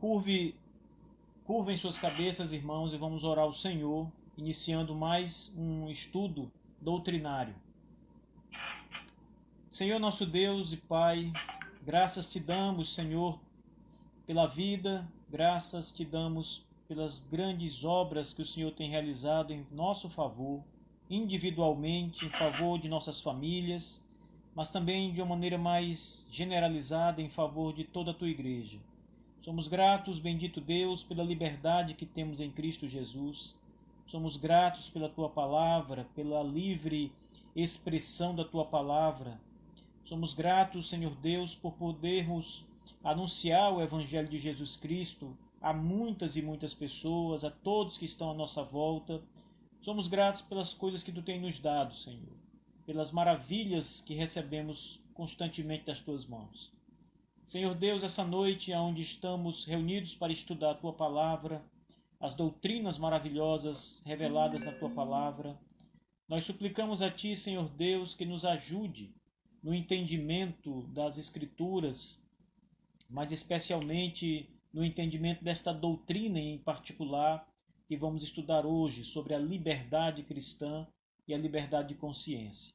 curvem suas cabeças, irmãos, e vamos orar ao Senhor, iniciando mais um estudo doutrinário. Senhor nosso Deus e Pai, graças te damos, Senhor, pela vida, graças te damos pelas grandes obras que o Senhor tem realizado em nosso favor, individualmente, em favor de nossas famílias, mas também de uma maneira mais generalizada em favor de toda a tua igreja. Somos gratos, bendito Deus, pela liberdade que temos em Cristo Jesus. Somos gratos pela tua palavra, pela livre expressão da tua palavra. Somos gratos, Senhor Deus, por podermos anunciar o Evangelho de Jesus Cristo a muitas e muitas pessoas, a todos que estão à nossa volta. Somos gratos pelas coisas que tu tens nos dado, Senhor, pelas maravilhas que recebemos constantemente das tuas mãos. Senhor Deus, essa noite onde estamos reunidos para estudar a tua palavra, as doutrinas maravilhosas reveladas na tua palavra, nós suplicamos a ti, Senhor Deus, que nos ajude no entendimento das Escrituras, mas especialmente no entendimento desta doutrina em particular que vamos estudar hoje sobre a liberdade cristã e a liberdade de consciência.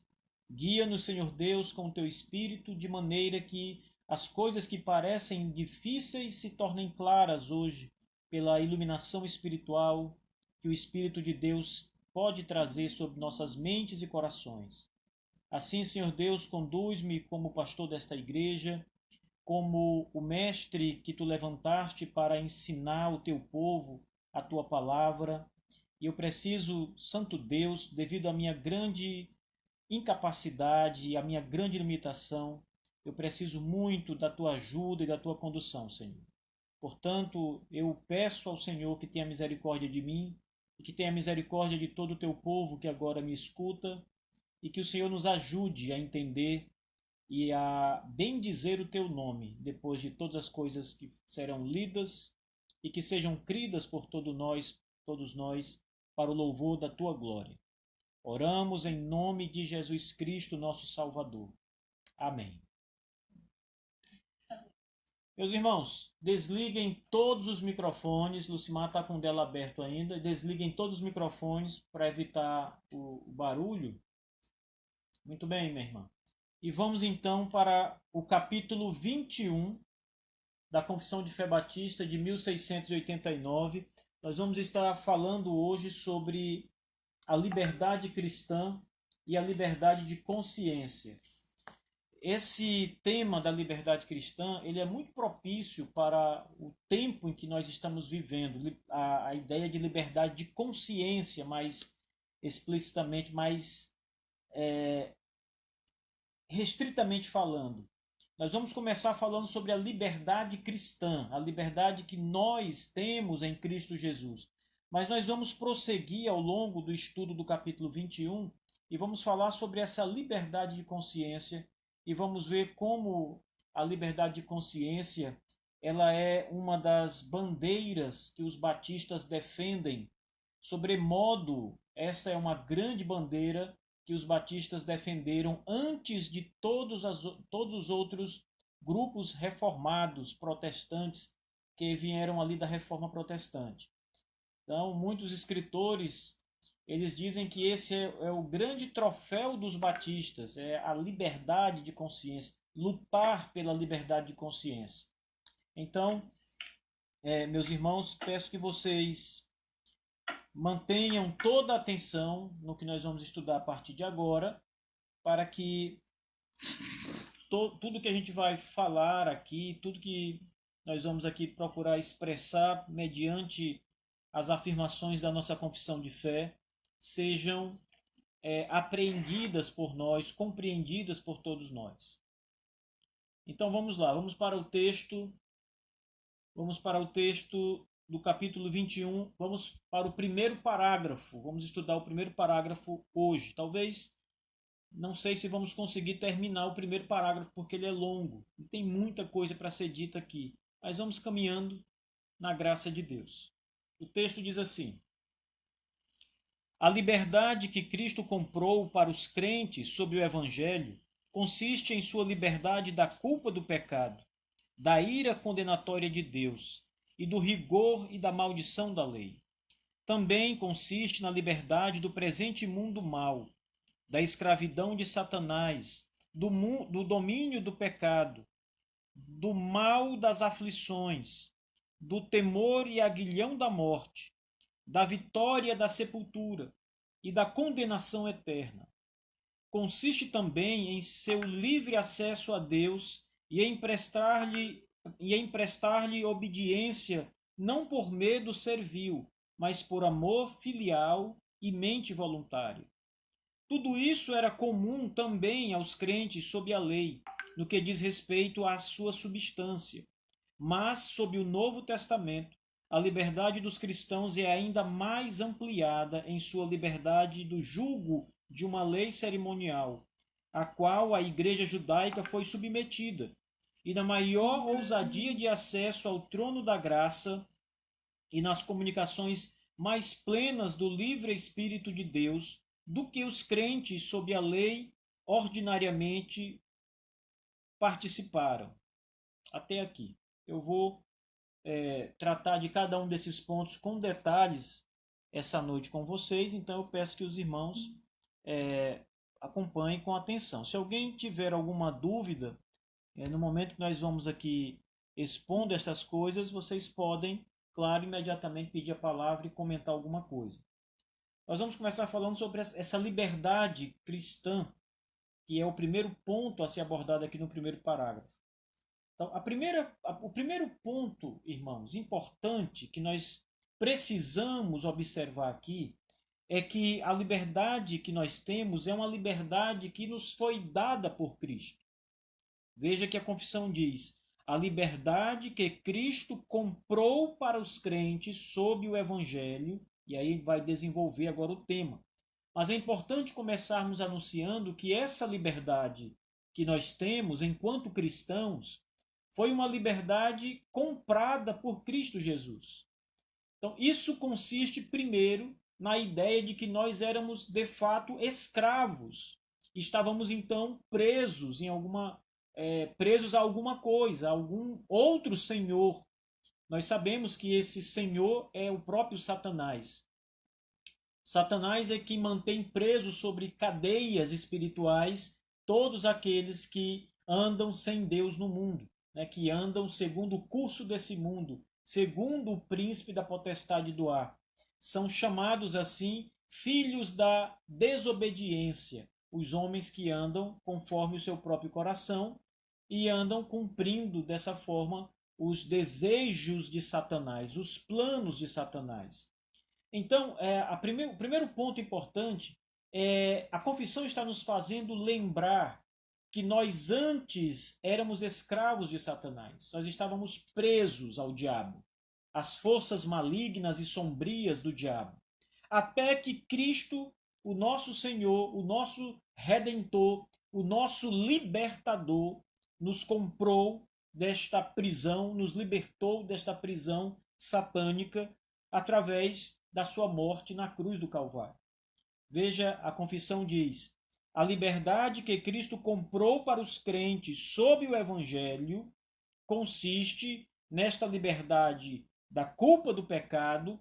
Guia-nos, Senhor Deus, com o teu Espírito, de maneira que as coisas que parecem difíceis se tornem claras hoje pela iluminação espiritual que o Espírito de Deus pode trazer sobre nossas mentes e corações. Assim, Senhor Deus, conduz-me como pastor desta igreja, como o mestre que tu levantaste para ensinar o teu povo a tua palavra. E eu preciso, Santo Deus, devido à minha grande incapacidade e à minha grande limitação, eu preciso muito da tua ajuda e da tua condução, Senhor. Portanto, eu peço ao Senhor que tenha misericórdia de mim e que tenha misericórdia de todo o teu povo que agora me escuta e que o Senhor nos ajude a entender e a bendizer o teu nome depois de todas as coisas que serão lidas e que sejam cridas por todos nós, para o louvor da tua glória. Oramos em nome de Jesus Cristo, nosso Salvador. Amém. Meus irmãos, desliguem todos os microfones. Lucimar está com o dela aberto ainda. Desliguem todos os microfones para evitar o barulho. Muito bem, minha irmã. E vamos então para o capítulo 21 da Confissão de Fé Batista de 1689. Nós vamos estar falando hoje sobre a liberdade cristã e a liberdade de consciência. Esse tema da liberdade cristã, ele é muito propício para o tempo em que nós estamos vivendo. A ideia de liberdade de consciência, mais explicitamente, mais restritamente falando. Nós vamos começar falando sobre a liberdade cristã, a liberdade que nós temos em Cristo Jesus. Mas nós vamos prosseguir ao longo do estudo do capítulo 21 e vamos falar sobre essa liberdade de consciência e vamos ver como a liberdade de consciência ela é uma das bandeiras que os batistas defendem. Sobremodo, essa é uma grande bandeira que os batistas defenderam antes de todos os outros grupos reformados protestantes que vieram ali da Reforma Protestante. Então, muitos escritores eles dizem que esse é o grande troféu dos batistas, é a liberdade de consciência, lutar pela liberdade de consciência. Então, meus irmãos, peço que vocês mantenham toda a atenção no que nós vamos estudar a partir de agora, para que tudo que a gente vai falar aqui, tudo que nós vamos aqui procurar expressar mediante as afirmações da nossa confissão de fé, sejam apreendidas por nós, compreendidas por todos nós. Então vamos lá, vamos para o texto do capítulo 21, vamos para o primeiro parágrafo, vamos estudar o primeiro parágrafo hoje. Talvez, não sei se vamos conseguir terminar o primeiro parágrafo, porque ele é longo, e tem muita coisa para ser dita aqui, mas vamos caminhando na graça de Deus. O texto diz assim: a liberdade que Cristo comprou para os crentes sob o Evangelho consiste em sua liberdade da culpa do pecado, da ira condenatória de Deus e do rigor e da maldição da lei. Também consiste na liberdade do presente mundo mau, da escravidão de Satanás, do domínio do pecado, do mal das aflições, do temor e aguilhão da morte, da vitória da sepultura e da condenação eterna. Consiste também em seu livre acesso a Deus e em prestar-lhe obediência, não por medo servil, mas por amor filial e mente voluntária. Tudo isso era comum também aos crentes sob a lei, no que diz respeito à sua substância. Mas, sob o Novo Testamento, a liberdade dos cristãos é ainda mais ampliada em sua liberdade do jugo de uma lei cerimonial, a qual a Igreja judaica foi submetida, e na maior ousadia de acesso ao trono da graça e nas comunicações mais plenas do livre Espírito de Deus do que os crentes sob a lei ordinariamente participaram. Até aqui. Eu vou tratar de cada um desses pontos com detalhes essa noite com vocês, então eu peço que os irmãos acompanhem com atenção. Se alguém tiver alguma dúvida, no momento que nós vamos aqui expondo essas coisas, vocês podem, claro, imediatamente pedir a palavra e comentar alguma coisa. Nós vamos começar falando sobre essa liberdade cristã, que é o primeiro ponto a ser abordado aqui no primeiro parágrafo. Então, o primeiro ponto, irmãos, importante que nós precisamos observar aqui é que a liberdade que nós temos é uma liberdade que nos foi dada por Cristo. Veja que a confissão diz: a liberdade que Cristo comprou para os crentes sob o Evangelho, e aí vai desenvolver agora o tema. Mas é importante começarmos anunciando que essa liberdade que nós temos enquanto cristãos foi uma liberdade comprada por Cristo Jesus. Então, isso consiste, primeiro, na ideia de que nós éramos, de fato, escravos. Estávamos, então, presos a alguma coisa, a algum outro senhor. Nós sabemos que esse senhor é o próprio Satanás. Satanás é que mantém presos sobre cadeias espirituais todos aqueles que andam sem Deus no mundo, que andam segundo o curso desse mundo, segundo o príncipe da potestade do ar. São chamados assim filhos da desobediência, os homens que andam conforme o seu próprio coração e andam cumprindo dessa forma os desejos de Satanás, os planos de Satanás. Então, o primeiro ponto importante é a confissão está nos fazendo lembrar que nós antes éramos escravos de Satanás. Nós estávamos presos ao diabo, às forças malignas e sombrias do diabo. Até que Cristo, o nosso Senhor, o nosso Redentor, o nosso Libertador, nos comprou desta prisão, nos libertou desta prisão satânica através da sua morte na cruz do Calvário. Veja, a confissão diz: a liberdade que Cristo comprou para os crentes sob o Evangelho consiste nesta liberdade da culpa do pecado.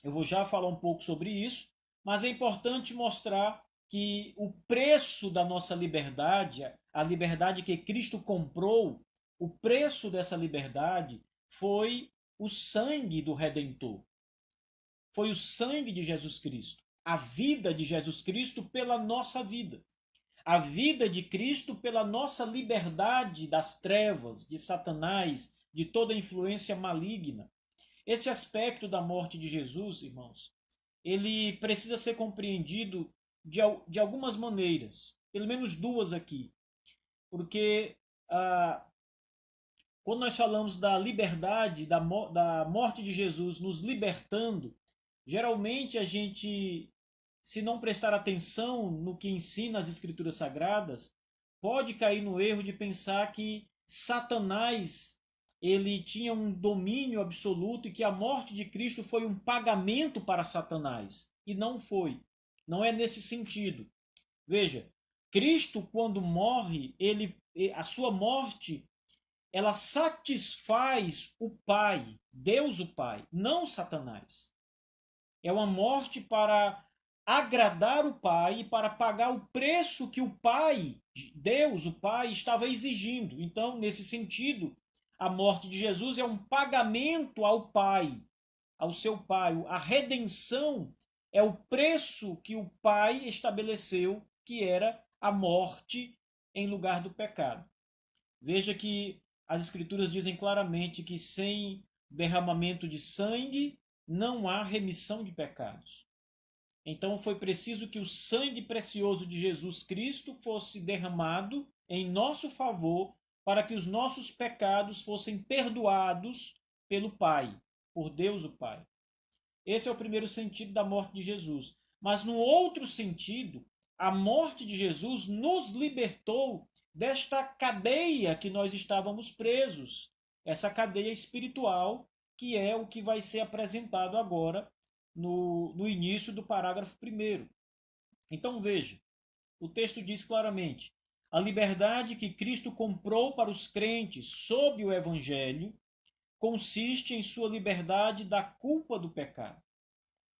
Eu vou já falar um pouco sobre isso, mas é importante mostrar que o preço da nossa liberdade, a liberdade que Cristo comprou, o preço dessa liberdade foi o sangue do Redentor. Foi o sangue de Jesus Cristo. A vida de Jesus Cristo pela nossa vida. A vida de Cristo pela nossa liberdade das trevas, de Satanás, de toda influência maligna. Esse aspecto da morte de Jesus, irmãos, ele precisa ser compreendido de algumas maneiras, pelo menos duas aqui. Porque quando nós falamos da liberdade, da morte de Jesus nos libertando, geralmente a gente, se não prestar atenção no que ensina as Escrituras Sagradas, pode cair no erro de pensar que Satanás ele tinha um domínio absoluto e que a morte de Cristo foi um pagamento para Satanás. E não foi. Não é nesse sentido. Veja, Cristo, quando morre, a sua morte ela satisfaz o Pai, Deus o Pai, não Satanás. É uma morte para agradar o Pai e para pagar o preço que o Pai, Deus, o Pai, estava exigindo. Então, nesse sentido, a morte de Jesus é um pagamento ao Pai, ao seu Pai. A redenção é o preço que o Pai estabeleceu, que era a morte em lugar do pecado. Veja que as Escrituras dizem claramente que sem derramamento de sangue não há remissão de pecados. Então foi preciso que o sangue precioso de Jesus Cristo fosse derramado em nosso favor para que os nossos pecados fossem perdoados pelo Pai, por Deus o Pai. Esse é o primeiro sentido da morte de Jesus. Mas no outro sentido, a morte de Jesus nos libertou desta cadeia que nós estávamos presos, essa cadeia espiritual, que é o que vai ser apresentado agora no início do parágrafo 1º. Então veja, o texto diz claramente: a liberdade que Cristo comprou para os crentes sob o Evangelho consiste em sua liberdade da culpa do pecado.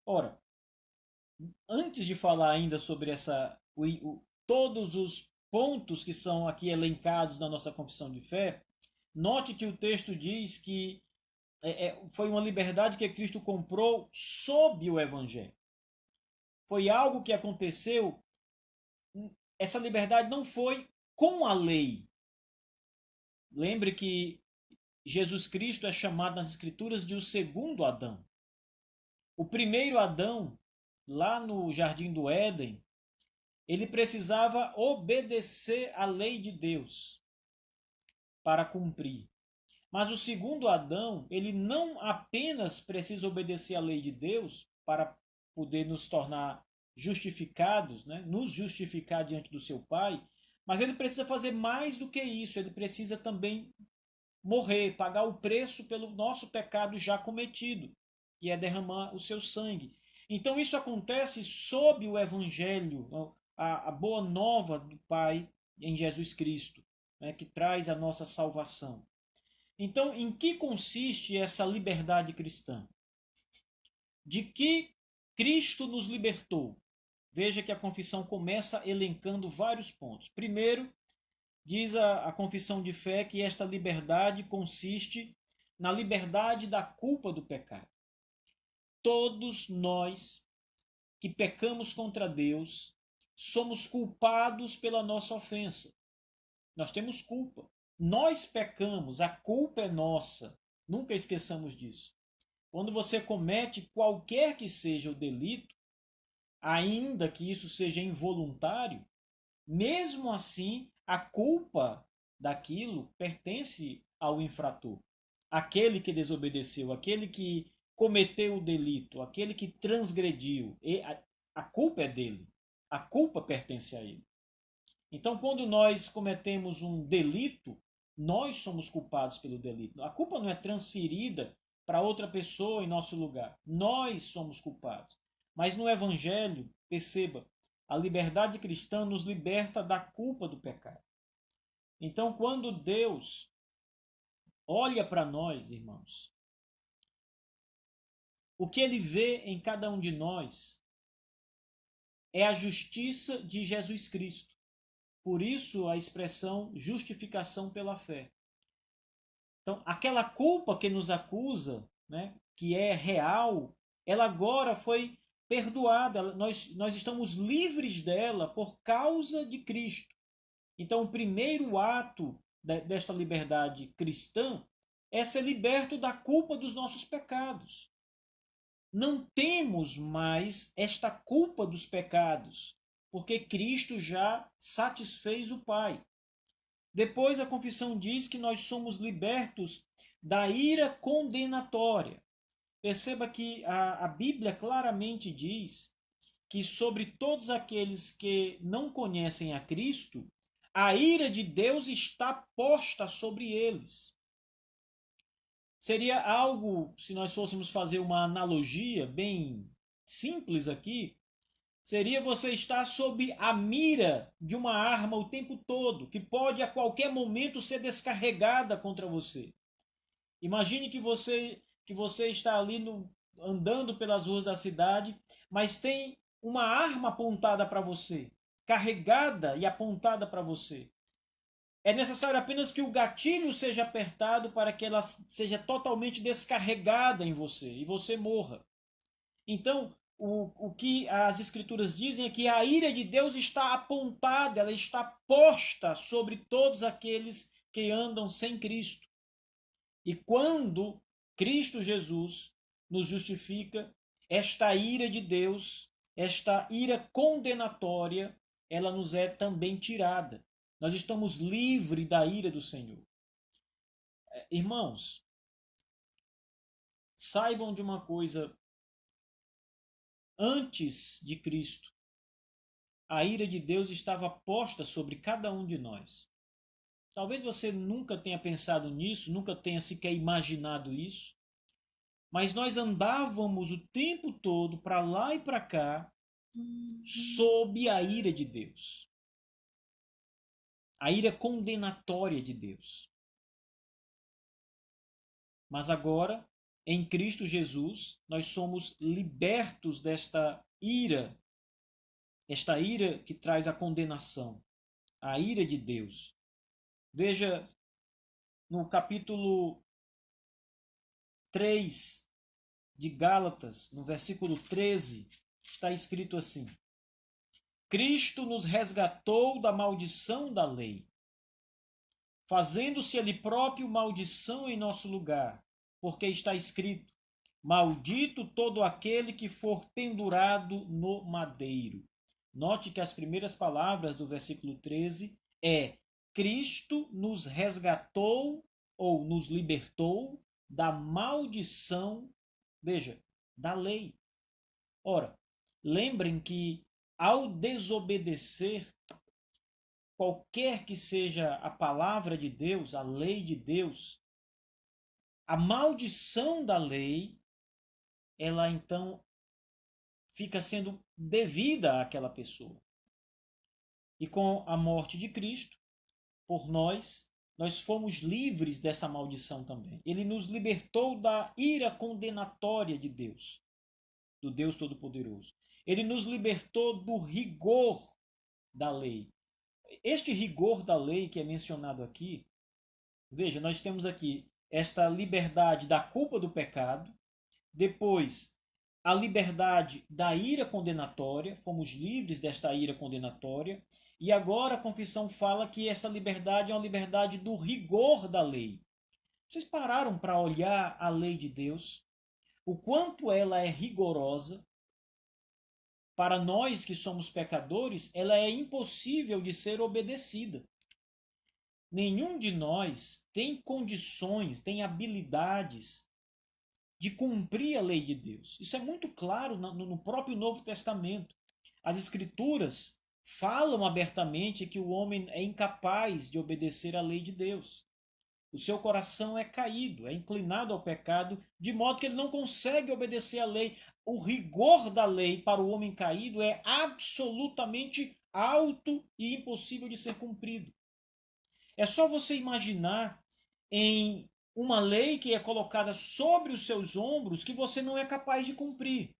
Ora, antes de falar ainda sobre todos os pontos que são aqui elencados na nossa confissão de fé, note que o texto diz que foi uma liberdade que Cristo comprou sob o Evangelho. Foi algo que aconteceu, essa liberdade não foi com a lei. Lembre que Jesus Cristo é chamado nas Escrituras de o segundo Adão. O primeiro Adão, lá no Jardim do Éden, ele precisava obedecer à lei de Deus para cumprir. Mas o segundo Adão, ele não apenas precisa obedecer à lei de Deus para poder nos tornar justificados, né? Nos justificar diante do seu Pai, mas ele precisa fazer mais do que isso, ele precisa também morrer, pagar o preço pelo nosso pecado já cometido, que é derramar o seu sangue. Então isso acontece sob o Evangelho, a boa nova do Pai em Jesus Cristo, né, que traz a nossa salvação. Então, em que consiste essa liberdade cristã? De que Cristo nos libertou? Veja que a confissão começa elencando vários pontos. Primeiro, diz a confissão de fé que esta liberdade consiste na liberdade da culpa do pecado. Todos nós que pecamos contra Deus somos culpados pela nossa ofensa. Nós temos culpa. Nós pecamos, a culpa é nossa. Nunca esqueçamos disso. Quando você comete qualquer que seja o delito, ainda que isso seja involuntário, mesmo assim, a culpa daquilo pertence ao infrator. Aquele que desobedeceu, aquele que cometeu o delito, aquele que transgrediu, a culpa é dele. A culpa pertence a ele. Então, quando nós cometemos um delito, nós somos culpados pelo delito. A culpa não é transferida para outra pessoa em nosso lugar. Nós somos culpados. Mas no Evangelho, perceba, a liberdade cristã nos liberta da culpa do pecado. Então, quando Deus olha para nós, irmãos, o que ele vê em cada um de nós é a justiça de Jesus Cristo. Por isso a expressão justificação pela fé. Então, aquela culpa que nos acusa, né, que é real, ela agora foi perdoada. Nós estamos livres dela por causa de Cristo. Então, o primeiro ato desta liberdade cristã é ser liberto da culpa dos nossos pecados. Não temos mais esta culpa dos pecados, porque Cristo já satisfez o Pai. Depois a confissão diz que nós somos libertos da ira condenatória. Perceba que a Bíblia claramente diz que sobre todos aqueles que não conhecem a Cristo, a ira de Deus está posta sobre eles. Seria algo, se nós fôssemos fazer uma analogia bem simples aqui, Seria você estar sob a mira de uma arma o tempo todo, que pode a qualquer momento ser descarregada contra você. Imagine que você está ali andando pelas ruas da cidade, mas tem uma arma apontada para você, carregada e apontada para você. É necessário apenas que o gatilho seja apertado para que ela seja totalmente descarregada em você e você morra. Então, o que as Escrituras dizem é que a ira de Deus está apontada, ela está posta sobre todos aqueles que andam sem Cristo. E quando Cristo Jesus nos justifica, esta ira de Deus, esta ira condenatória, ela nos é também tirada. Nós estamos livres da ira do Senhor. Irmãos, saibam de uma coisa: antes de Cristo, a ira de Deus estava posta sobre cada um de nós. Talvez você nunca tenha pensado nisso, nunca tenha sequer imaginado isso, mas nós andávamos o tempo todo para lá e para cá sob a ira de Deus. A ira condenatória de Deus. Mas agora, em Cristo Jesus, nós somos libertos desta ira, esta ira que traz a condenação, a ira de Deus. Veja no capítulo 3 de Gálatas, no versículo 13, está escrito assim: Cristo nos resgatou da maldição da lei, fazendo-se ele próprio maldição em nosso lugar, porque está escrito: maldito todo aquele que for pendurado no madeiro. Note que as primeiras palavras do versículo 13 é: Cristo nos resgatou ou nos libertou da maldição, veja, da lei. Ora, lembrem que ao desobedecer qualquer que seja a palavra de Deus, a lei de Deus, a maldição da lei, ela então fica sendo devida àquela pessoa. E com a morte de Cristo, por nós fomos livres dessa maldição também. Ele nos libertou da ira condenatória de Deus, do Deus Todo-Poderoso. Ele nos libertou do rigor da lei. Este rigor da lei que é mencionado aqui, veja, nós temos aqui esta liberdade da culpa do pecado, depois a liberdade da ira condenatória, fomos livres desta ira condenatória, e agora a confissão fala que essa liberdade é uma liberdade do rigor da lei. Vocês pararam para olhar a lei de Deus? O quanto ela é rigorosa? Para nós que somos pecadores, ela é impossível de ser obedecida. Nenhum de nós tem condições, tem habilidades de cumprir a lei de Deus. Isso é muito claro no próprio Novo Testamento. As Escrituras falam abertamente que o homem é incapaz de obedecer à lei de Deus. O seu coração é caído, é inclinado ao pecado, de modo que ele não consegue obedecer à lei. O rigor da lei para o homem caído é absolutamente alto e impossível de ser cumprido. É só você imaginar em uma lei que é colocada sobre os seus ombros que você não é capaz de cumprir.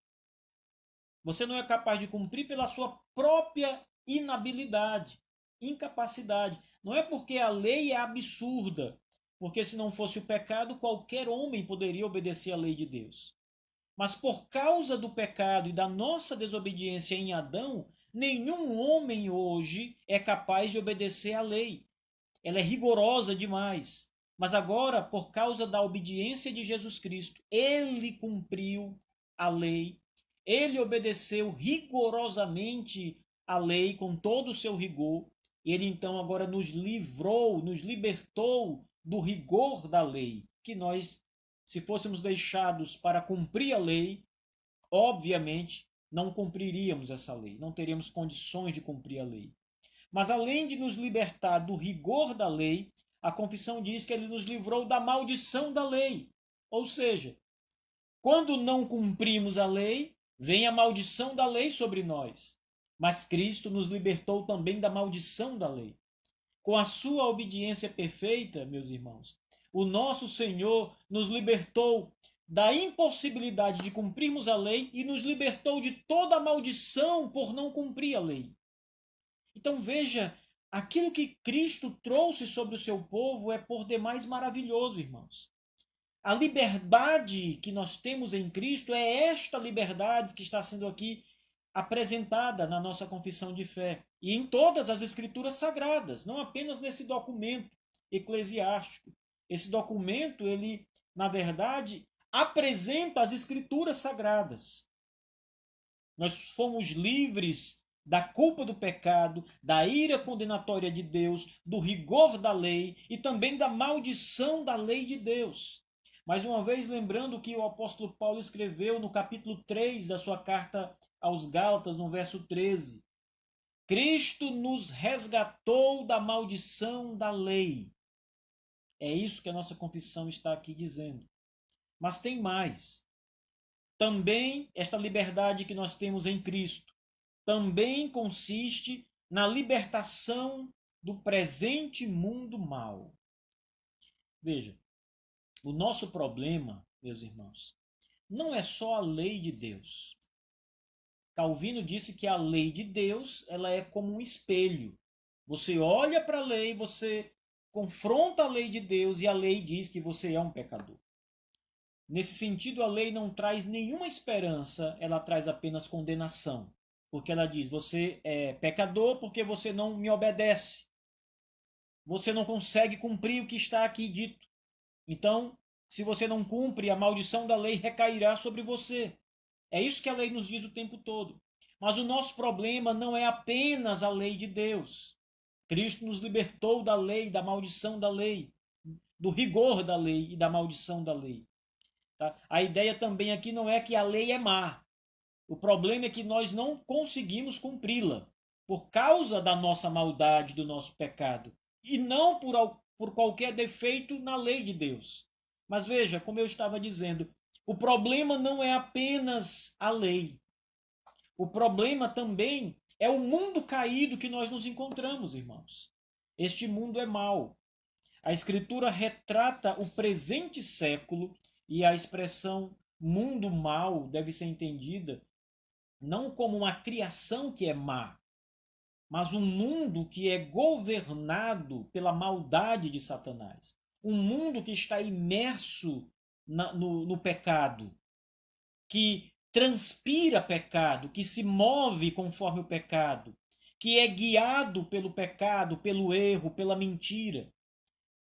Você não é capaz de cumprir pela sua própria inabilidade, incapacidade. Não é porque a lei é absurda, porque se não fosse o pecado, qualquer homem poderia obedecer à lei de Deus. Mas por causa do pecado e da nossa desobediência em Adão, nenhum homem hoje é capaz de obedecer à lei. Ela é rigorosa demais. Mas agora, por causa da obediência de Jesus Cristo, ele cumpriu a lei, ele obedeceu rigorosamente a lei com todo o seu rigor. Ele então agora nos livrou, nos libertou do rigor da lei, que nós, se fôssemos deixados para cumprir a lei, obviamente não cumpriríamos essa lei, não teríamos condições de cumprir a lei. Mas além de nos libertar do rigor da lei, a confissão diz que ele nos livrou da maldição da lei. Ou seja, quando não cumprimos a lei, vem a maldição da lei sobre nós. Mas Cristo nos libertou também da maldição da lei. Com a sua obediência perfeita, meus irmãos, o nosso Senhor nos libertou da impossibilidade de cumprirmos a lei e nos libertou de toda a maldição por não cumprir a lei. Então veja, aquilo que Cristo trouxe sobre o seu povo é por demais maravilhoso, irmãos. A liberdade que nós temos em Cristo é esta liberdade que está sendo aqui apresentada na nossa confissão de fé e em todas as escrituras sagradas, não apenas nesse documento eclesiástico. Esse documento, ele, na verdade, apresenta as escrituras sagradas. Nós fomos livres da culpa do pecado, da ira condenatória de Deus, do rigor da lei e também da maldição da lei de Deus. Mais uma vez, lembrando que o apóstolo Paulo escreveu no capítulo 3 da sua carta aos Gálatas, no verso 13. Cristo nos resgatou da maldição da lei. É isso que a nossa confissão está aqui dizendo. Mas tem mais. Também esta liberdade que nós temos em Cristo também consiste na libertação do presente mundo mal. Veja, o nosso problema, meus irmãos, não é só a lei de Deus. Calvino disse que a lei de Deus, ela é como um espelho. Você olha para a lei, você confronta a lei de Deus e a lei diz que você é um pecador. Nesse sentido, a lei não traz nenhuma esperança, ela traz apenas condenação. Porque ela diz, você é pecador porque você não me obedece. Você não consegue cumprir o que está aqui dito. Então, se você não cumpre, a maldição da lei recairá sobre você. É isso que a lei nos diz o tempo todo. Mas o nosso problema não é apenas a lei de Deus. Cristo nos libertou da lei, da maldição da lei, do rigor da lei e da maldição da lei. Tá? A ideia também aqui não é que a lei é má. O problema é que nós não conseguimos cumpri-la por causa da nossa maldade, do nosso pecado, e não por qualquer defeito na lei de Deus. Mas veja, como eu estava dizendo, o problema não é apenas a lei. O problema também é o mundo caído que nós nos encontramos, irmãos. Este mundo é mau. A Escritura retrata o presente século e a expressão mundo mau deve ser entendida não como uma criação que é má, mas um mundo que é governado pela maldade de Satanás. Um mundo que está imerso no pecado, que transpira pecado, que se move conforme o pecado, que é guiado pelo pecado, pelo erro, pela mentira.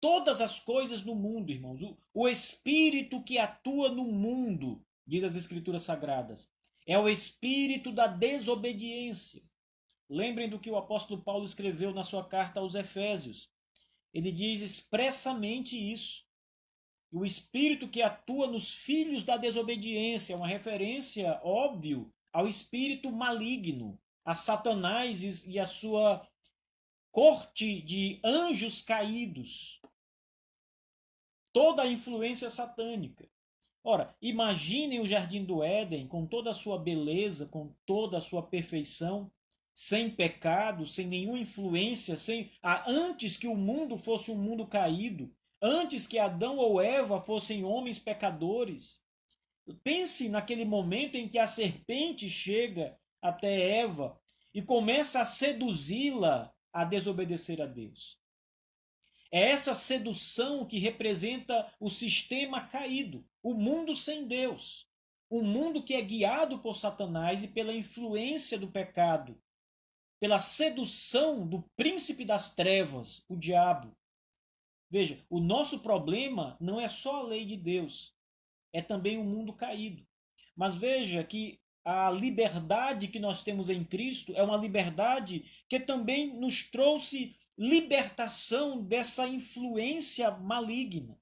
Todas as coisas no mundo, irmãos, o espírito que atua no mundo, diz as Escrituras Sagradas, é o espírito da desobediência. Lembrem do que o apóstolo Paulo escreveu na sua carta aos Efésios. Ele diz expressamente isso. O espírito que atua nos filhos da desobediência, é uma referência, óbvio, ao espírito maligno, a Satanás e a sua corte de anjos caídos. Toda a influência satânica. Ora, imaginem o Jardim do Éden com toda a sua beleza, com toda a sua perfeição, sem pecado, sem nenhuma influência, antes que o mundo fosse um mundo caído, antes que Adão ou Eva fossem homens pecadores. Pense naquele momento em que a serpente chega até Eva e começa a seduzi-la a desobedecer a Deus. É essa sedução que representa o sistema caído, o mundo sem Deus, um mundo que é guiado por Satanás e pela influência do pecado, pela sedução do príncipe das trevas, o diabo. Veja, o nosso problema não é só a lei de Deus, é também o mundo caído. Mas veja que a liberdade que nós temos em Cristo é uma liberdade que também nos trouxe libertação dessa influência maligna.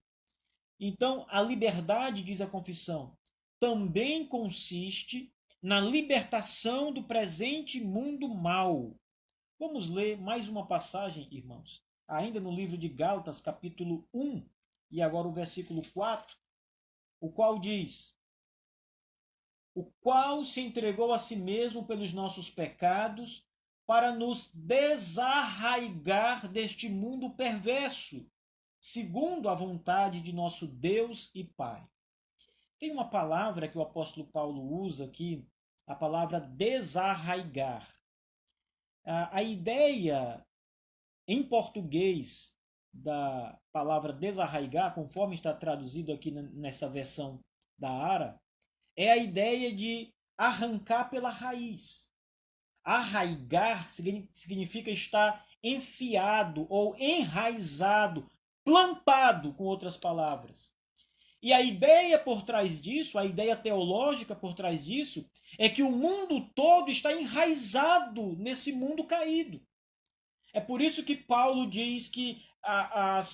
Então, a liberdade, diz a confissão, também consiste na libertação do presente mundo mau. Vamos ler mais uma passagem, irmãos, ainda no livro de Gálatas, capítulo 1, e agora o versículo 4, o qual diz: o qual se entregou a si mesmo pelos nossos pecados, para nos desarraigar deste mundo perverso, segundo a vontade de nosso Deus e Pai. Tem uma palavra que o apóstolo Paulo usa aqui, a palavra desarraigar. A ideia em português da palavra desarraigar, conforme está traduzido aqui nessa versão da ARA, é a ideia de arrancar pela raiz. Arraigar significa estar enfiado ou enraizado, plantado, com outras palavras. E a ideia por trás disso, a ideia teológica por trás disso, é que o mundo todo está enraizado nesse mundo caído. É por isso que Paulo diz que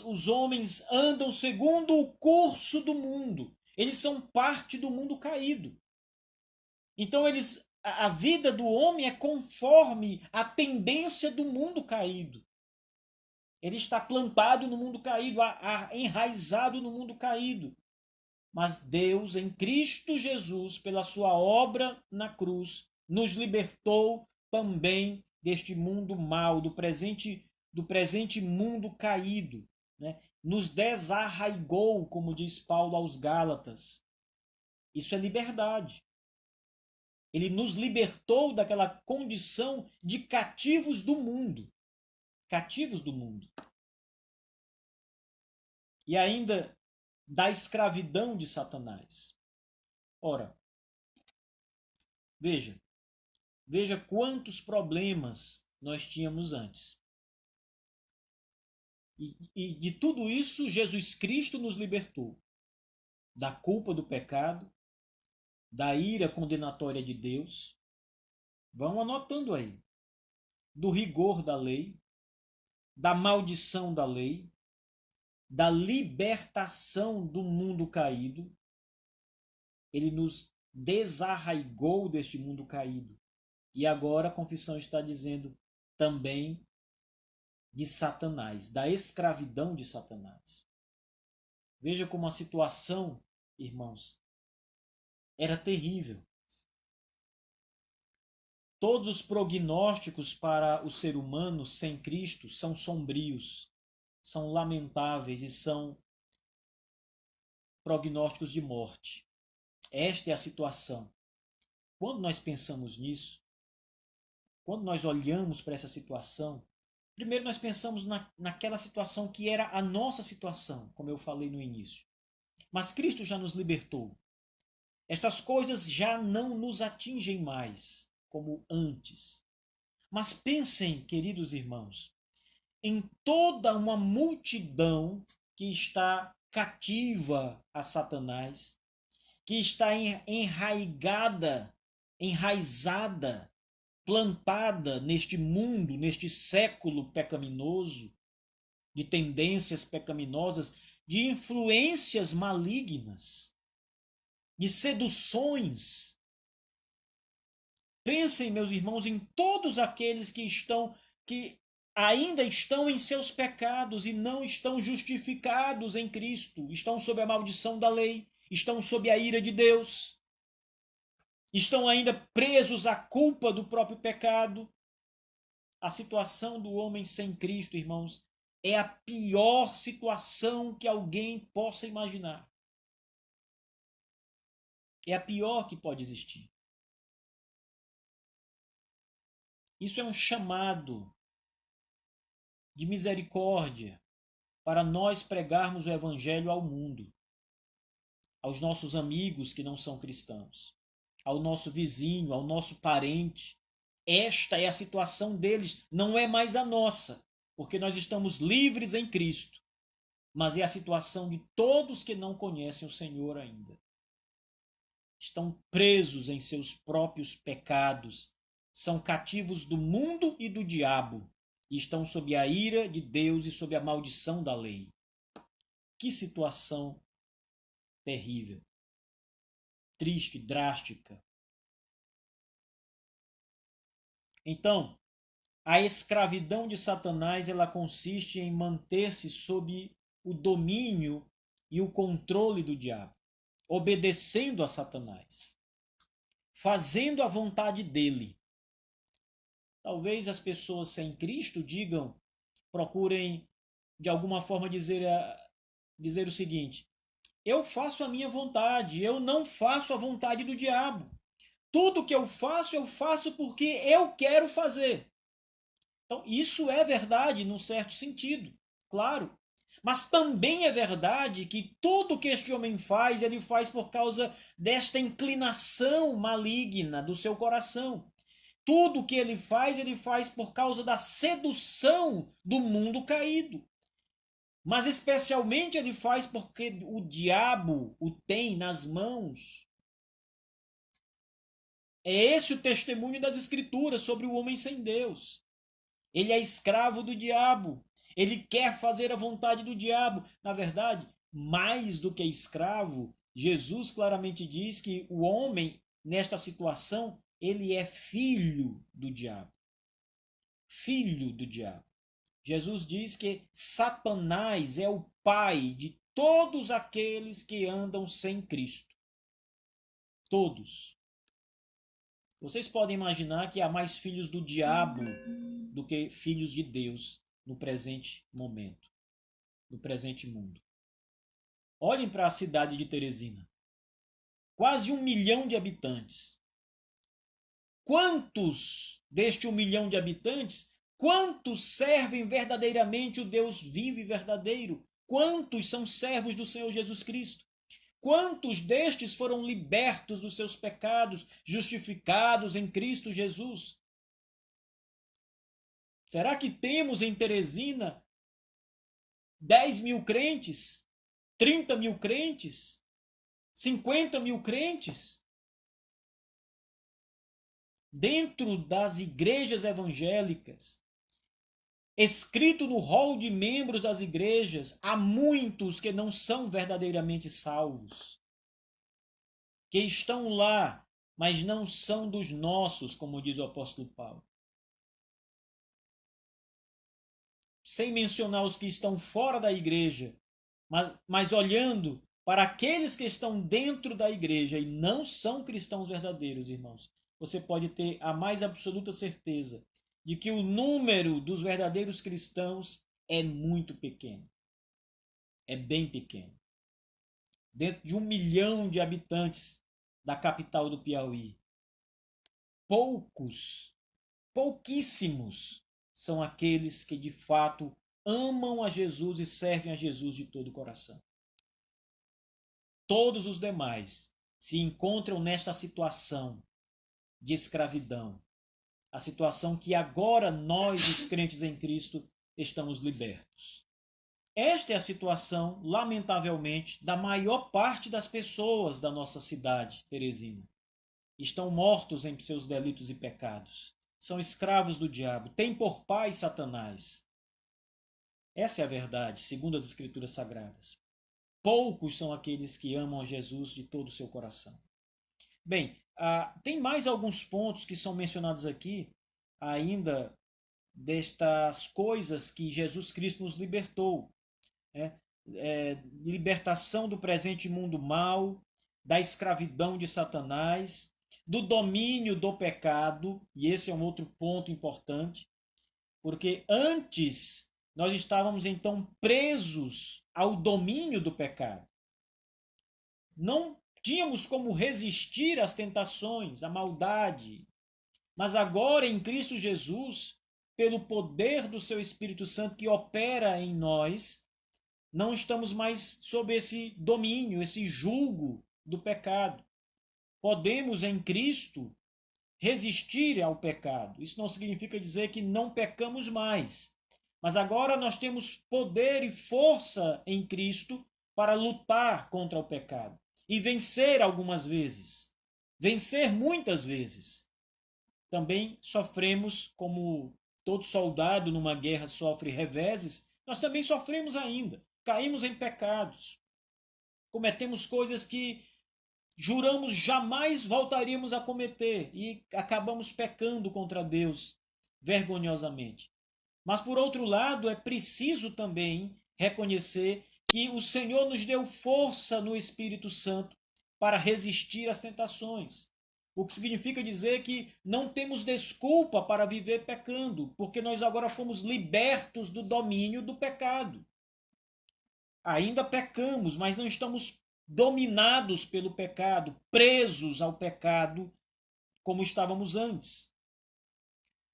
os homens andam segundo o curso do mundo. Eles são parte do mundo caído. Então a vida do homem é conforme a tendência do mundo caído. Ele está plantado no mundo caído, enraizado no mundo caído. Mas Deus, em Cristo Jesus, pela sua obra na cruz, nos libertou também deste mundo mau, do presente mundo caído, né? Nos desarraigou, como diz Paulo aos Gálatas. Isso é liberdade. Ele nos libertou daquela condição de cativos do mundo. Cativos do mundo. E ainda da escravidão de Satanás. Ora, veja quantos problemas nós tínhamos antes. E de tudo isso, Jesus Cristo nos libertou. Da culpa do pecado, da ira condenatória de Deus. Vão anotando aí. Do rigor da lei, da maldição da lei, da libertação do mundo caído. Ele nos desarraigou deste mundo caído. E agora a confissão está dizendo também de Satanás, da escravidão de Satanás. Veja como a situação, irmãos, era terrível. Todos os prognósticos para o ser humano sem Cristo são sombrios, são lamentáveis e são prognósticos de morte. Esta é a situação. Quando nós pensamos nisso, quando nós olhamos para essa situação, primeiro nós pensamos naquela situação que era a nossa situação, como eu falei no início. Mas Cristo já nos libertou. Estas coisas já não nos atingem mais como antes. Mas pensem, queridos irmãos, em toda uma multidão que está cativa a Satanás, que está enraizada, plantada neste mundo, neste século pecaminoso, de tendências pecaminosas, de influências malignas, de seduções. Pensem, meus irmãos, em todos aqueles que ainda estão em seus pecados e não estão justificados em Cristo, estão sob a maldição da lei, estão sob a ira de Deus, estão ainda presos à culpa do próprio pecado. A situação do homem sem Cristo, irmãos, é a pior situação que alguém possa imaginar. É a pior que pode existir. Isso é um chamado de misericórdia para nós pregarmos o evangelho ao mundo, aos nossos amigos que não são cristãos, ao nosso vizinho, ao nosso parente. Esta é a situação deles, não é mais a nossa, porque nós estamos livres em Cristo, mas é a situação de todos que não conhecem o Senhor ainda. Estão presos em seus próprios pecados, são cativos do mundo e do diabo, e estão sob a ira de Deus e sob a maldição da lei. Que situação terrível, triste, drástica. Então, a escravidão de Satanás, ela consiste em manter-se sob o domínio e o controle do diabo, obedecendo a Satanás. fazendo a vontade dele. Talvez as pessoas sem Cristo procurem de alguma forma dizer o seguinte: eu faço a minha vontade, eu não faço a vontade do diabo. Tudo que eu faço porque eu quero fazer. Então, isso é verdade num certo sentido, claro. Mas também é verdade que tudo que este homem faz, ele faz por causa desta inclinação maligna do seu coração. Tudo que ele faz por causa da sedução do mundo caído. Mas especialmente ele faz porque o diabo o tem nas mãos. É esse o testemunho das Escrituras sobre o homem sem Deus. Ele é escravo do diabo. Ele quer fazer a vontade do diabo. Na verdade, mais do que escravo, Jesus claramente diz que o homem, nesta situação, ele é filho do diabo. Filho do diabo. Jesus diz que Satanás é o pai de todos aqueles que andam sem Cristo. Todos. Vocês podem imaginar que há mais filhos do diabo do que filhos de Deus no presente momento, no presente mundo. Olhem para a cidade de Teresina. Quase 1 milhão de habitantes. Quantos deste 1 milhão de habitantes, quantos servem verdadeiramente o Deus vivo e verdadeiro? Quantos são servos do Senhor Jesus Cristo? Quantos destes foram libertos dos seus pecados, justificados em Cristo Jesus? Será que temos em Teresina 10 mil crentes? 30 mil crentes? 50 mil crentes? Dentro das igrejas evangélicas, escrito no rol de membros das igrejas, há muitos que não são verdadeiramente salvos, que estão lá, mas não são dos nossos, como diz o apóstolo Paulo. Sem mencionar os que estão fora da igreja, mas olhando para aqueles que estão dentro da igreja e não são cristãos verdadeiros, irmãos, você pode ter a mais absoluta certeza de que o número dos verdadeiros cristãos é muito pequeno. É bem pequeno. Dentro de 1 milhão de habitantes da capital do Piauí, pouquíssimos são aqueles que de fato amam a Jesus e servem a Jesus de todo o coração. Todos os demais se encontram nesta situação de escravidão, a situação que agora nós, os crentes em Cristo, estamos libertos. Esta é a situação, lamentavelmente, da maior parte das pessoas da nossa cidade, Teresina. Estão mortos em seus delitos e pecados. São escravos do diabo, têm por pai Satanás. Essa é a verdade, segundo as Escrituras Sagradas. Poucos são aqueles que amam a Jesus de todo o seu coração. Bem, tem mais alguns pontos que são mencionados aqui, ainda destas coisas que Jesus Cristo nos libertou. Libertação do presente mundo mal, da escravidão de Satanás, do domínio do pecado, e esse é um outro ponto importante, porque antes nós estávamos então presos ao domínio do pecado. Não tínhamos como resistir às tentações, à maldade. Mas agora, em Cristo Jesus, pelo poder do seu Espírito Santo que opera em nós, não estamos mais sob esse domínio, esse julgo do pecado. Podemos, em Cristo, resistir ao pecado. Isso não significa dizer que não pecamos mais. Mas agora nós temos poder e força em Cristo para lutar contra o pecado. E vencer algumas vezes. Vencer muitas vezes. Também sofremos, como todo soldado numa guerra sofre reveses, nós também sofremos ainda. Caímos em pecados. Cometemos coisas que juramos jamais voltaríamos a cometer e acabamos pecando contra Deus vergonhosamente. Mas, por outro lado, é preciso também reconhecer que o Senhor nos deu força no Espírito Santo para resistir às tentações. O que significa dizer que não temos desculpa para viver pecando, porque nós agora fomos libertos do domínio do pecado. Ainda pecamos, mas não estamos dominados pelo pecado, presos ao pecado como estávamos antes.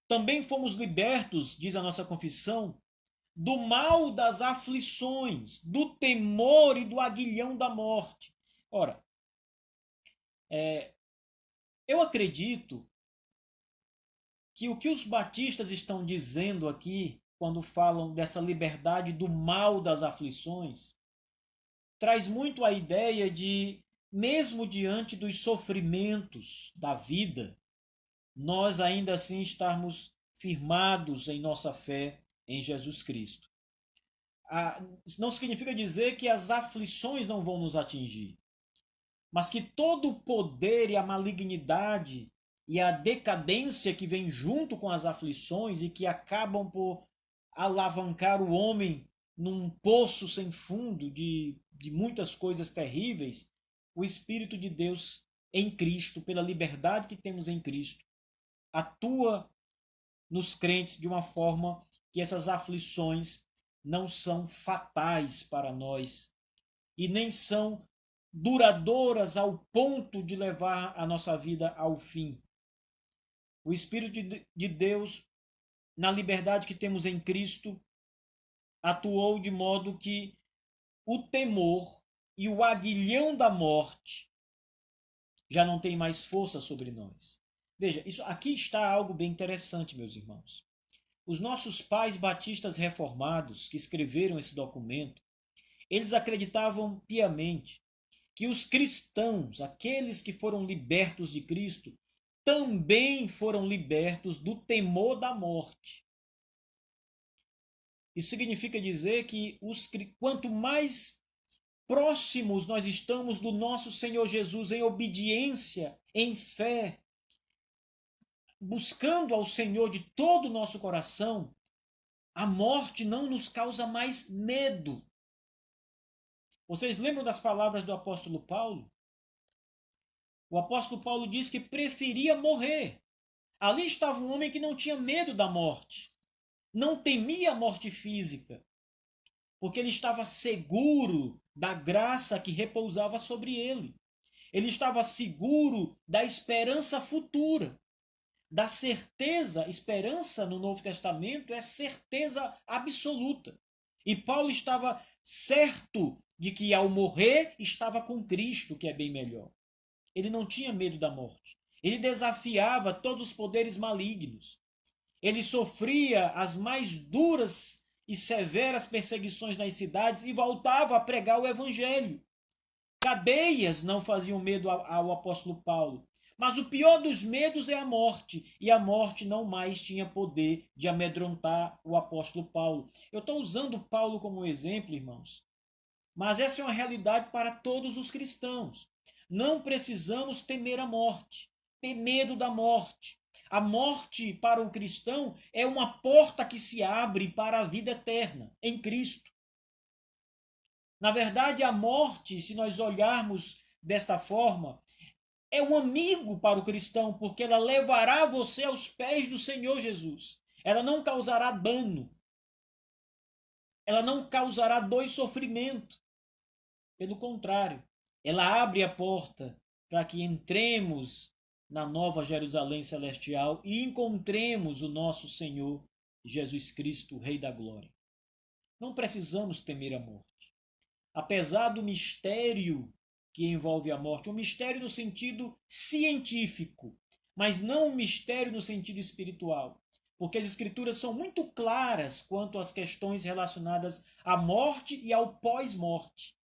Também fomos libertos, diz a nossa confissão, do mal das aflições, do temor e do aguilhão da morte. Ora, eu acredito que o que os batistas estão dizendo aqui, quando falam dessa liberdade do mal das aflições, traz muito a ideia de, mesmo diante dos sofrimentos da vida, nós ainda assim estarmos firmados em nossa fé em Jesus Cristo. Não significa dizer que as aflições não vão nos atingir, mas que todo o poder e a malignidade e a decadência que vem junto com as aflições e que acabam por alavancar o homem num poço sem fundo de muitas coisas terríveis, o Espírito de Deus em Cristo, pela liberdade que temos em Cristo, atua nos crentes de uma forma que essas aflições não são fatais para nós e nem são duradouras ao ponto de levar a nossa vida ao fim. O Espírito de Deus, na liberdade que temos em Cristo, atuou de modo que o temor e o aguilhão da morte já não tem mais força sobre nós. Veja, isso aqui está algo bem interessante, meus irmãos. Os nossos pais batistas reformados que escreveram esse documento, eles acreditavam piamente que os cristãos, aqueles que foram libertos de Cristo, também foram libertos do temor da morte. Isso significa dizer que quanto mais próximos nós estamos do nosso Senhor Jesus em obediência, em fé, buscando ao Senhor de todo o nosso coração, a morte não nos causa mais medo. Vocês lembram das palavras do apóstolo Paulo? O apóstolo Paulo diz que preferia morrer. Ali estava um homem que não tinha medo da morte, não temia a morte física, porque ele estava seguro da graça que repousava sobre ele. Ele estava seguro da esperança futura, da certeza. Esperança no Novo Testamento é certeza absoluta. E Paulo estava certo de que ao morrer estava com Cristo, que é bem melhor. Ele não tinha medo da morte. Ele desafiava todos os poderes malignos. Ele sofria as mais duras e severas perseguições nas cidades e voltava a pregar o evangelho. Cadeias não faziam medo ao apóstolo Paulo. Mas o pior dos medos é a morte. E a morte não mais tinha poder de amedrontar o apóstolo Paulo. Eu estou usando Paulo como exemplo, irmãos. Mas essa é uma realidade para todos os cristãos. Não precisamos temer a morte, ter medo da morte. A morte para o cristão é uma porta que se abre para a vida eterna em Cristo. Na verdade, a morte, se nós olharmos desta forma, é um amigo para o cristão, porque ela levará você aos pés do Senhor Jesus. Ela não causará dano. Ela não causará dor e sofrimento. Pelo contrário, ela abre a porta para que entremos na nova Jerusalém celestial e encontremos o nosso Senhor Jesus Cristo, o Rei da Glória. Não precisamos temer a morte. Apesar do mistério que envolve a morte, um mistério no sentido científico, mas não um mistério no sentido espiritual, porque as Escrituras são muito claras quanto às questões relacionadas à morte e ao pós-morte.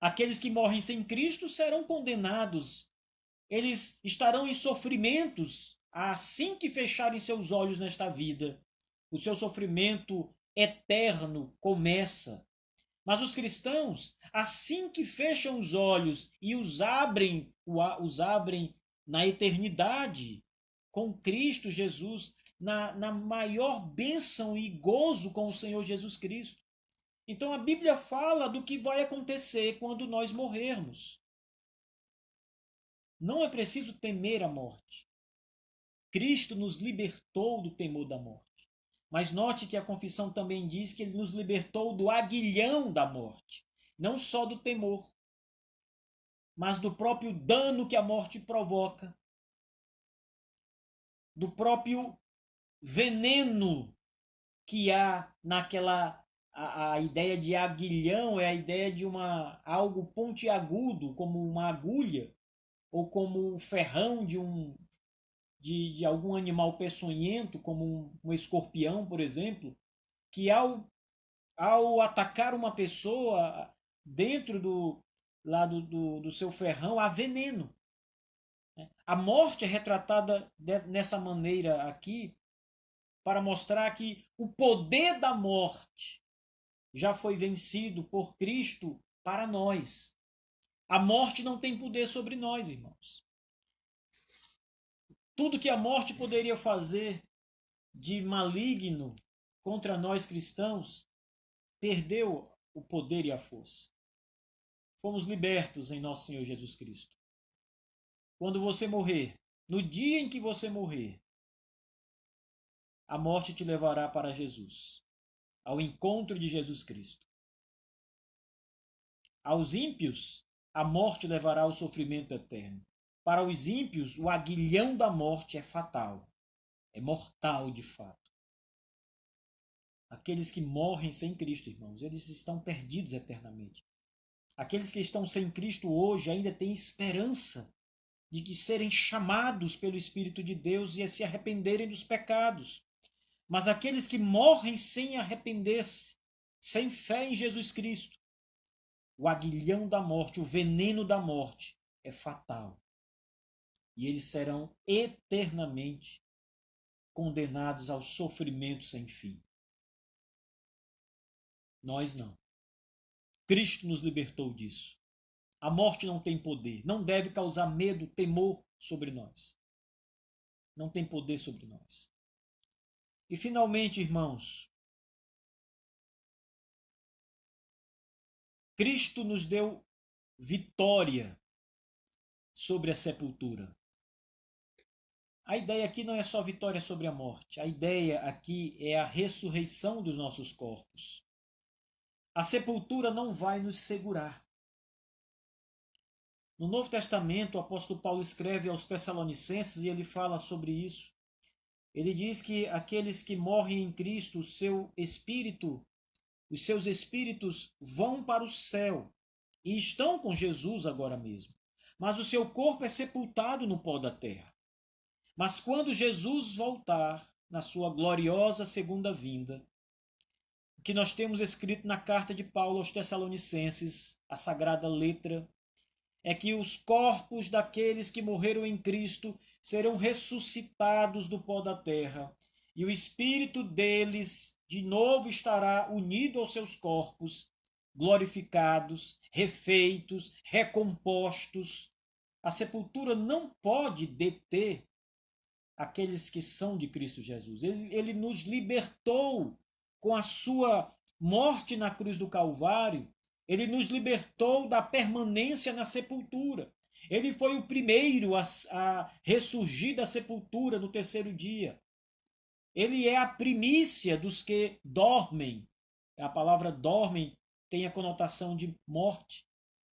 Aqueles que morrem sem Cristo serão condenados. Eles estarão em sofrimentos assim que fecharem seus olhos nesta vida. O seu sofrimento eterno começa. Mas os cristãos, assim que fecham os olhos e os abrem na eternidade, com Cristo Jesus, na maior bênção e gozo com o Senhor Jesus Cristo. Então a Bíblia fala do que vai acontecer quando nós morrermos. não é preciso temer a morte. Cristo nos libertou do temor da morte. Mas note que a confissão também diz que ele nos libertou do aguilhão da morte. Não só do temor, mas do próprio dano que a morte provoca, do próprio veneno que há naquela... A ideia de aguilhão é a ideia de algo pontiagudo, como uma agulha, ou como o ferrão de algum animal peçonhento, como um escorpião, por exemplo, que ao atacar uma pessoa dentro do seu ferrão, há veneno. A morte é retratada nessa maneira aqui para mostrar que o poder da morte já foi vencido por Cristo para nós. A morte não tem poder sobre nós, irmãos. Tudo que a morte poderia fazer de maligno contra nós cristãos, perdeu o poder e a força. Fomos libertos em nosso Senhor Jesus Cristo. Quando você morrer, no dia em que você morrer, a morte te levará para Jesus, ao encontro de Jesus Cristo. Aos ímpios, a morte levará ao sofrimento eterno. Para os ímpios, o aguilhão da morte é fatal, é mortal de fato. Aqueles que morrem sem Cristo, irmãos, eles estão perdidos eternamente. Aqueles que estão sem Cristo hoje ainda têm esperança de que serem chamados pelo Espírito de Deus e se arrependerem dos pecados. Mas aqueles que morrem sem arrepender-se, sem fé em Jesus Cristo, o aguilhão da morte, o veneno da morte é fatal. E eles serão eternamente condenados ao sofrimento sem fim. Nós não. Cristo nos libertou disso. A morte não tem poder, não deve causar medo, temor sobre nós. Não tem poder sobre nós. E finalmente, irmãos, Cristo nos deu vitória sobre a sepultura. A ideia aqui não é só vitória sobre a morte. A ideia aqui é a ressurreição dos nossos corpos. A sepultura não vai nos segurar. No Novo Testamento, o apóstolo Paulo escreve aos Tessalonicenses e ele fala sobre isso. Ele diz que aqueles que morrem em Cristo, os seus espíritos vão para o céu e estão com Jesus agora mesmo. Mas o seu corpo é sepultado no pó da terra. Mas quando Jesus voltar na sua gloriosa segunda vinda, o que nós temos escrito na carta de Paulo aos Tessalonicenses, a sagrada letra, é que os corpos daqueles que morreram em Cristo serão ressuscitados do pó da terra, e o espírito deles de novo estará unido aos seus corpos, glorificados, refeitos, recompostos. A sepultura não pode deter aqueles que são de Cristo Jesus. Ele nos libertou com a sua morte na cruz do Calvário. Ele nos libertou da permanência na sepultura. Ele foi o primeiro a ressurgir da sepultura no terceiro dia. Ele é a primícia dos que dormem. A palavra dormem tem a conotação de morte.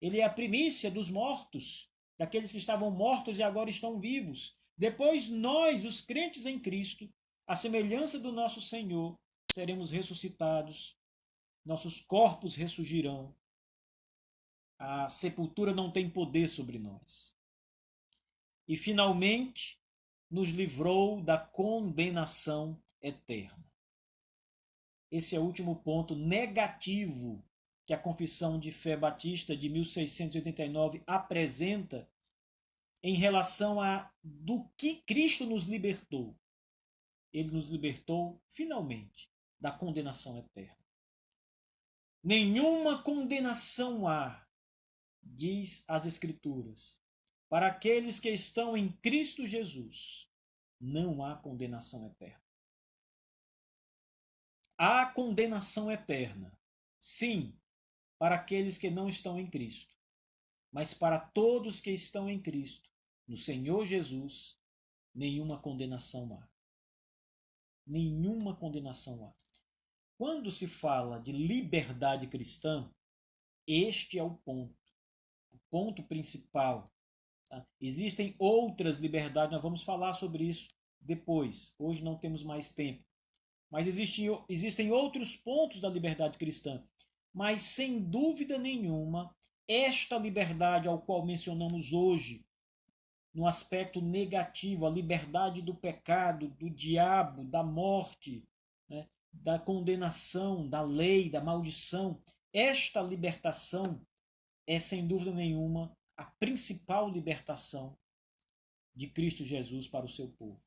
Ele é a primícia dos mortos, daqueles que estavam mortos e agora estão vivos. Depois nós, os crentes em Cristo, à semelhança do nosso Senhor, seremos ressuscitados, nossos corpos ressurgirão. A sepultura não tem poder sobre nós. E finalmente nos livrou da condenação eterna. Esse é o último ponto negativo que a Confissão de Fé Batista de 1689 apresenta em relação a do que Cristo nos libertou. Ele nos libertou, finalmente, da condenação eterna. Nenhuma condenação há, diz as Escrituras, para aqueles que estão em Cristo Jesus. Não há condenação eterna. Há condenação eterna, sim, para aqueles que não estão em Cristo. Mas para todos que estão em Cristo, No Senhor Jesus, nenhuma condenação há. Nenhuma condenação há. Quando se fala de liberdade cristã, este é o ponto principal. Tá? Existem outras liberdades, nós vamos falar sobre isso depois. Hoje não temos mais tempo. Mas existem outros pontos da liberdade cristã. Mas, sem dúvida nenhuma, esta liberdade ao qual mencionamos hoje, no aspecto negativo, a liberdade do pecado, do diabo, da morte, né, da condenação, da lei, da maldição, esta libertação é, sem dúvida nenhuma, a principal libertação de Cristo Jesus para o seu povo.